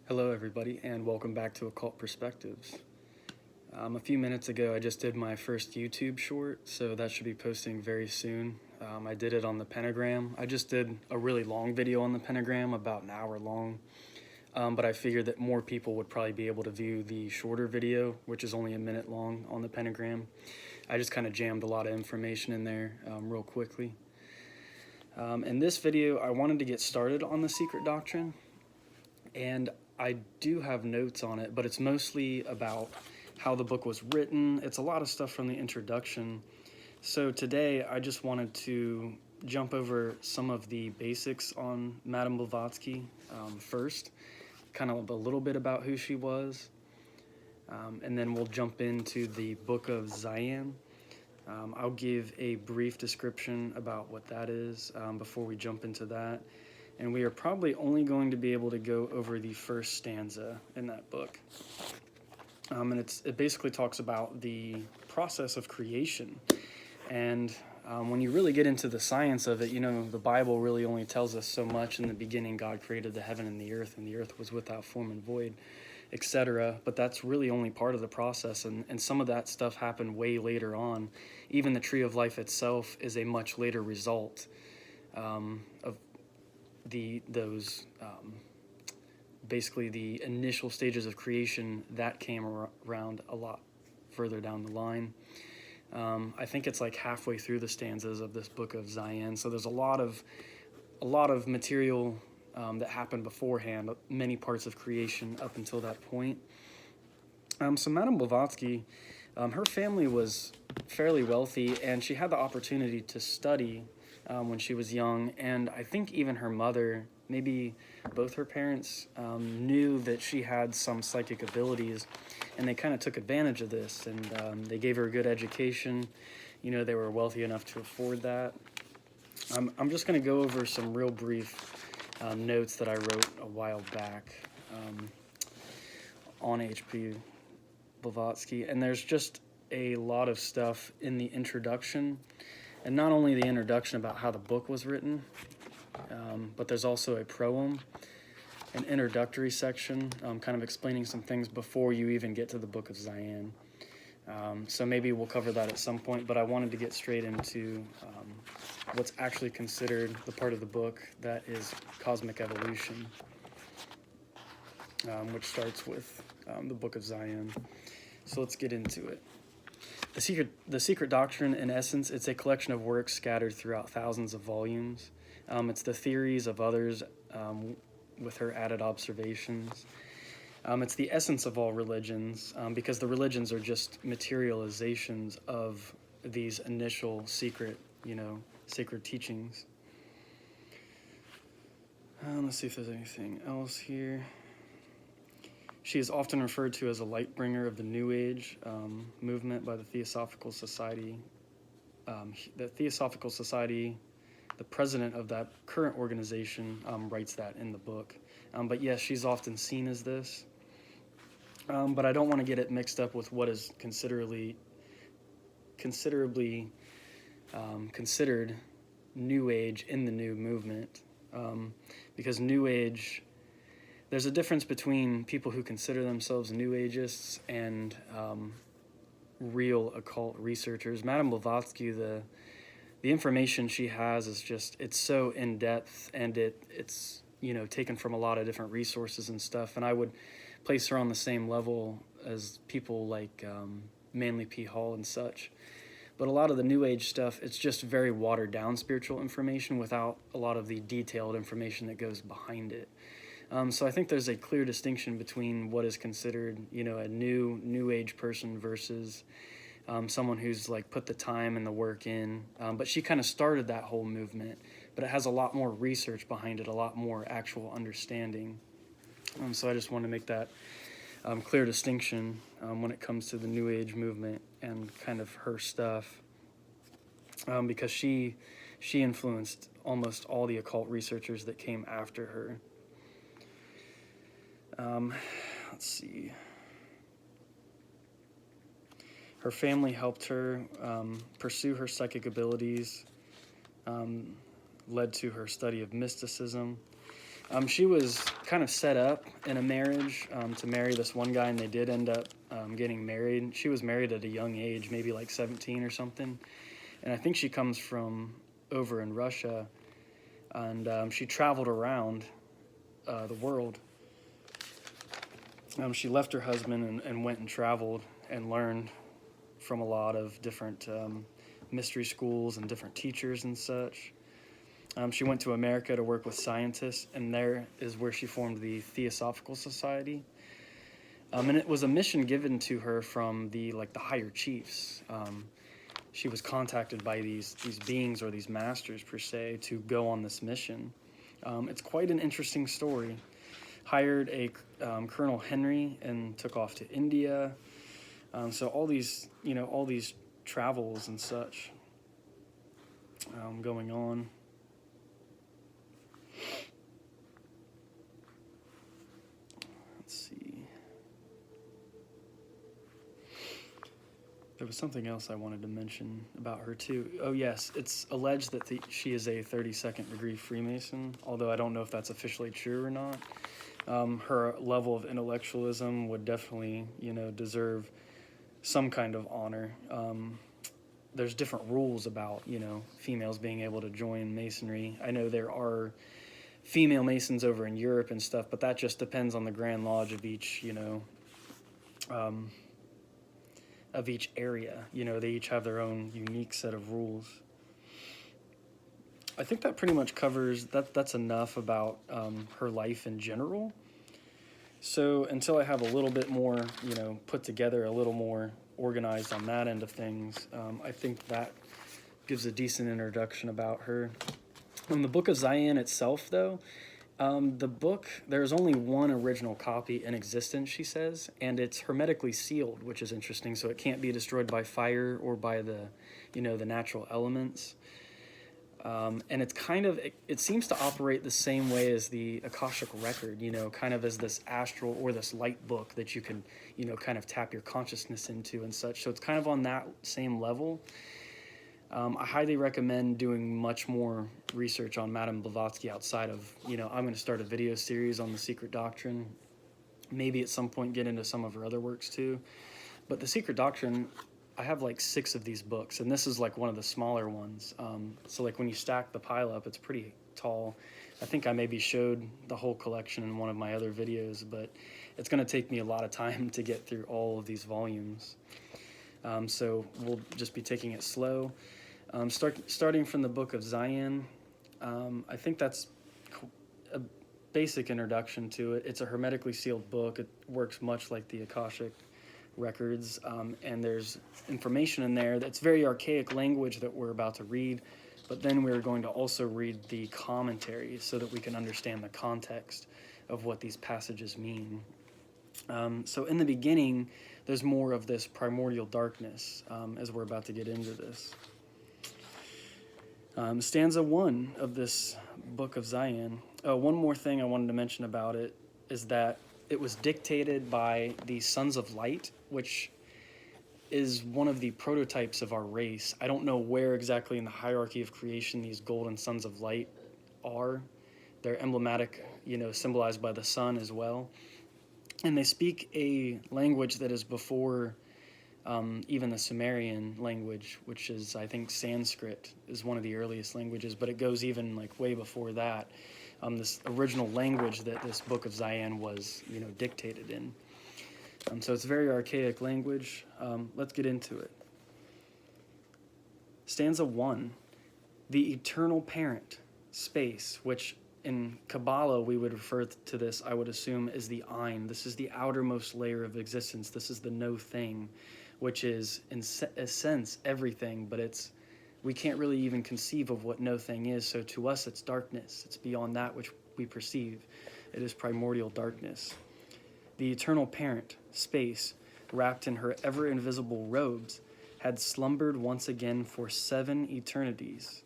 Hello everybody, and welcome back to Occult Perspectives. A few minutes ago I just did my first YouTube short, so that should be posting very soon. I did it on the pentagram. I just did a really long video on the pentagram, about an hour long, but I figured that more people would probably be able to view the shorter video, which is only a minute long, on the pentagram. I just kind of jammed a lot of information in there real quickly. In this video I wanted to get started on the secret doctrine, and I do have notes on it, but it's mostly about how the book was written. It's a lot of stuff from the introduction. So today I just wanted to jump over some of the basics on Madame Blavatsky first, kind of a little bit about who she was, and then we'll jump into the Book of Zion. I'll give a brief description about what that is before we jump into that. And we are probably only going to be able to go over the first stanza in that book. And it basically talks about the process of creation. And when you really get into the science of it, you know, the Bible really only tells us so much. In the beginning, God created the heaven and the earth was without form and void, etc. But that's really only part of the process. And some of that stuff happened way later on. Even the tree of life itself is a much later result of basically the initial stages of creation that came around a lot further down the line. I think it's like halfway through the stanzas of this Book of Zion, so there's a lot of material that happened beforehand, many parts of creation up until that point. So Madame Blavatsky, her family was fairly wealthy, and she had the opportunity to study when she was young, and I think even her mother, maybe both her parents, knew that she had some psychic abilities, and they kind of took advantage of this, and they gave her a good education. You know, they were wealthy enough to afford that. I'm just going to go over some real brief notes that I wrote a while back on H.P. Blavatsky, and there's just a lot of stuff in the introduction. And not only the introduction about how the book was written, but there's also a proem, an introductory section, kind of explaining some things before you even get to the Book of Zion. So maybe we'll cover that at some point, but I wanted to get straight into what's actually considered the part of the book that is cosmic evolution, which starts with the Book of Zion. So let's get into it. The Secret Doctrine, in essence, it's a collection of works scattered throughout thousands of volumes. It's the theories of others with her added observations. It's the essence of all religions, because the religions are just materializations of these initial sacred teachings. Let's see if there's anything else here. She is often referred to as a Lightbringer of the New Age movement by the Theosophical Society. The Theosophical Society, the president of that current organization, writes that in the book. But yes, she's often seen as this. But I don't want to get it mixed up with what is considerably considered New Age in the new movement. Because New Age... There's a difference between people who consider themselves New Ageists and real occult researchers. Madame Blavatsky, the information she has is just, it's so in-depth, and it's taken from a lot of different resources and stuff, and I would place her on the same level as people like Manly P. Hall and such. But a lot of the New Age stuff, it's just very watered-down spiritual information without a lot of the detailed information that goes behind it. So I think there's a clear distinction between what is considered, a new age person versus someone who's like put the time and the work in. But she kind of started that whole movement, but it has a lot more research behind it, a lot more actual understanding. So I just want to make that clear distinction when it comes to the New Age movement and kind of her stuff, because she influenced almost all the occult researchers that came after her. Let's see. Her family helped her pursue her psychic abilities, led to her study of mysticism. She was kind of set up in a marriage to marry this one guy, and they did end up getting married. She was married at a young age, maybe like 17 or something. And I think she comes from over in Russia, and she traveled around the world. She left her husband and went and traveled and learned from a lot of different mystery schools and different teachers and such. She went to America to work with scientists, and there is where she formed the Theosophical Society. And it was a mission given to her from the higher chiefs. She was contacted by these beings, or these masters per se, to go on this mission. It's quite an interesting story. Hired a Colonel Henry and took off to India. So all these travels and such going on. Let's see. There was something else I wanted to mention about her too. Oh yes, it's alleged that she is a 32nd degree Freemason, although I don't know if that's officially true or not. Her level of intellectualism would definitely, deserve some kind of honor. There's different rules about, females being able to join Masonry. I know there are female Masons over in Europe and stuff, but that just depends on the Grand Lodge of each, of each area. They each have their own unique set of rules. I think that pretty much covers that's enough about her life in general. So until I have a little bit more, put together, a little more organized on that end of things, I think that gives a decent introduction about her. In the Book of Zion itself, though, the book, there's only one original copy in existence, she says, and it's hermetically sealed, which is interesting, so it can't be destroyed by fire or by the natural elements. And it's it seems to operate the same way as the Akashic record, kind of as this astral or this light book that you can, kind of tap your consciousness into and such. So it's kind of on that same level. I highly recommend doing much more research on Madame Blavatsky outside of, I'm going to start a video series on the Secret Doctrine. Maybe at some point get into some of her other works too. But the Secret Doctrine, I have 6 of these books, and this is one of the smaller ones. So when you stack the pile up, it's pretty tall. I think I maybe showed the whole collection in one of my other videos, but it's going to take me a lot of time to get through all of these volumes. So we'll just be taking it slow. Starting from the Book of Zion, I think that's a basic introduction to it. It's a hermetically sealed book. It works much like the Akashic records, and there's information in there that's very archaic language that we're about to read, but then we're going to also read the commentaries so that we can understand the context of what these passages mean. So in the beginning, there's more of this primordial darkness as we're about to get into this. Stanza 1 of this Book of Zion. One more thing I wanted to mention about it is that it was dictated by the Sons of Light, which is one of the prototypes of our race. I don't know where exactly in the hierarchy of creation these golden Sons of Light are. They're emblematic, symbolized by the sun as well. And they speak a language that is before even the Sumerian language, which is, I think, Sanskrit is one of the earliest languages, but it goes even way before that. This original language that this Book of Zion was, dictated in. So it's very archaic language. Let's get into it. Stanza 1, the eternal parent, space, which in Kabbalah we would refer to this, I would assume, as the Ein. This is the outermost layer of existence. This is the no thing, which is, in a sense, everything, but we can't really even conceive of what no thing is, so to us it's darkness. It's beyond that which we perceive. It is primordial darkness. The eternal parent, space, wrapped in her ever-invisible robes, had slumbered once again for 7 eternities.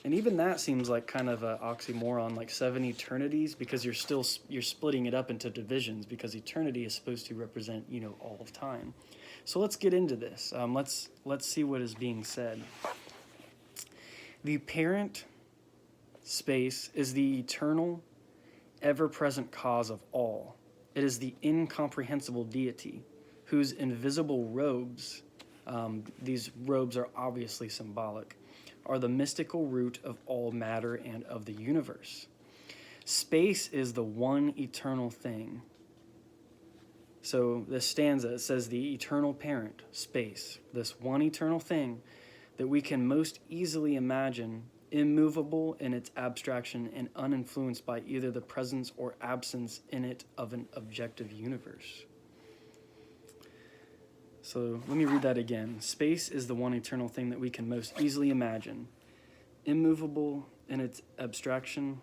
And even that seems like kind of an oxymoron, 7 eternities, because you're splitting it up into divisions, because eternity is supposed to represent, all of time. So let's get into this. Let's see what is being said. The parent space is the eternal ever-present cause of all. It is the incomprehensible deity, whose invisible robes, these robes are obviously symbolic, are the mystical root of all matter and of the universe. Space is the one eternal thing. So this stanza, it says the eternal parent, space, this one eternal thing that we can most easily imagine, immovable in its abstraction and uninfluenced by either the presence or absence in it of an objective universe. So let me read that again. Space is the one eternal thing that we can most easily imagine, immovable in its abstraction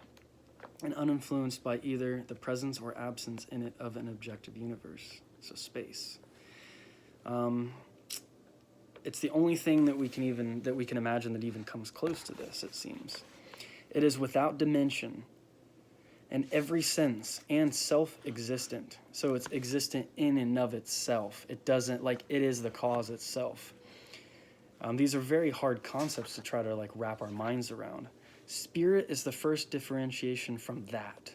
and uninfluenced by either the presence or absence in it of an objective universe. So space. It's the only thing that we can imagine that even comes close to this, it seems. It is without dimension and every sense and self-existent. So it's existent in and of itself. It doesn't, like, it is the cause itself. These are very hard concepts to try to, like, wrap our minds around. Spirit is the first differentiation from that,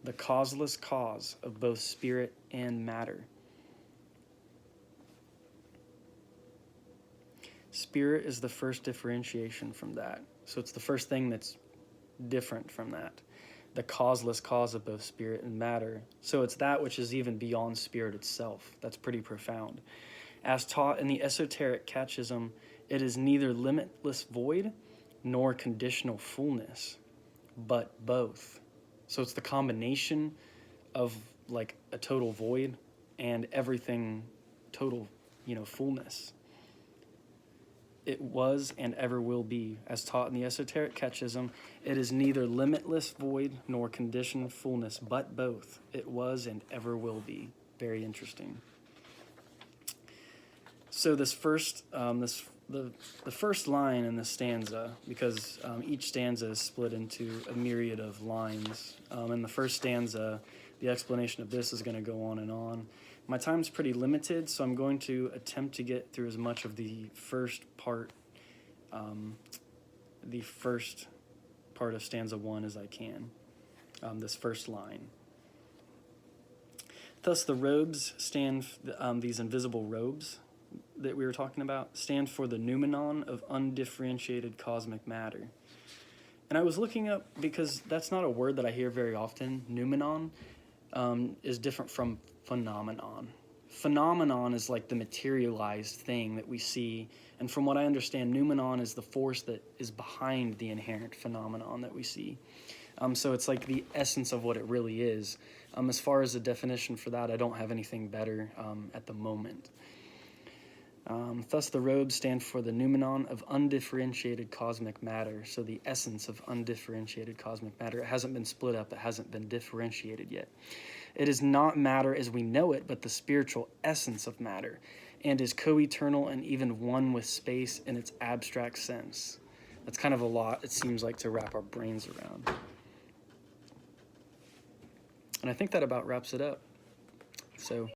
the causeless cause of both spirit and matter. Spirit is the first differentiation from that. So it's the first thing that's different from that. The causeless cause of both spirit and matter. So it's that which is even beyond spirit itself. That's pretty profound. As taught in the esoteric catechism, it is neither limitless void nor conditional fullness, but both. So it's the combination of like a total void and everything total, fullness. It was and ever will be, as taught in the esoteric catechism, it is neither limitless void nor conditioned fullness, but both. It was and ever will be. Very interesting. So this first, the first line in the stanza, because each stanza is split into a myriad of lines. In the first stanza, the explanation of this is going to go on and on. My time's pretty limited, so I'm going to attempt to get through as much of the first part of stanza 1 as I can, this first line. Thus the robes stand, these invisible robes that we were talking about, stand for the noumenon of undifferentiated cosmic matter. And I was looking up, because that's not a word that I hear very often. Noumenon is different from phenomenon. Phenomenon is like the materialized thing that we see, and from what I understand, noumenon is the force that is behind the inherent phenomenon that we see. So it's like the essence of what it really is. As far as a definition for that, I don't have anything better at the moment. Thus the robes stand for the noumenon of undifferentiated cosmic matter, so the essence of undifferentiated cosmic matter. It hasn't been split up, it hasn't been differentiated yet. It is not matter as we know it, but the spiritual essence of matter, and is co-eternal and even one with space in its abstract sense. That's kind of a lot, it seems like, to wrap our brains around. And I think that about wraps it up. So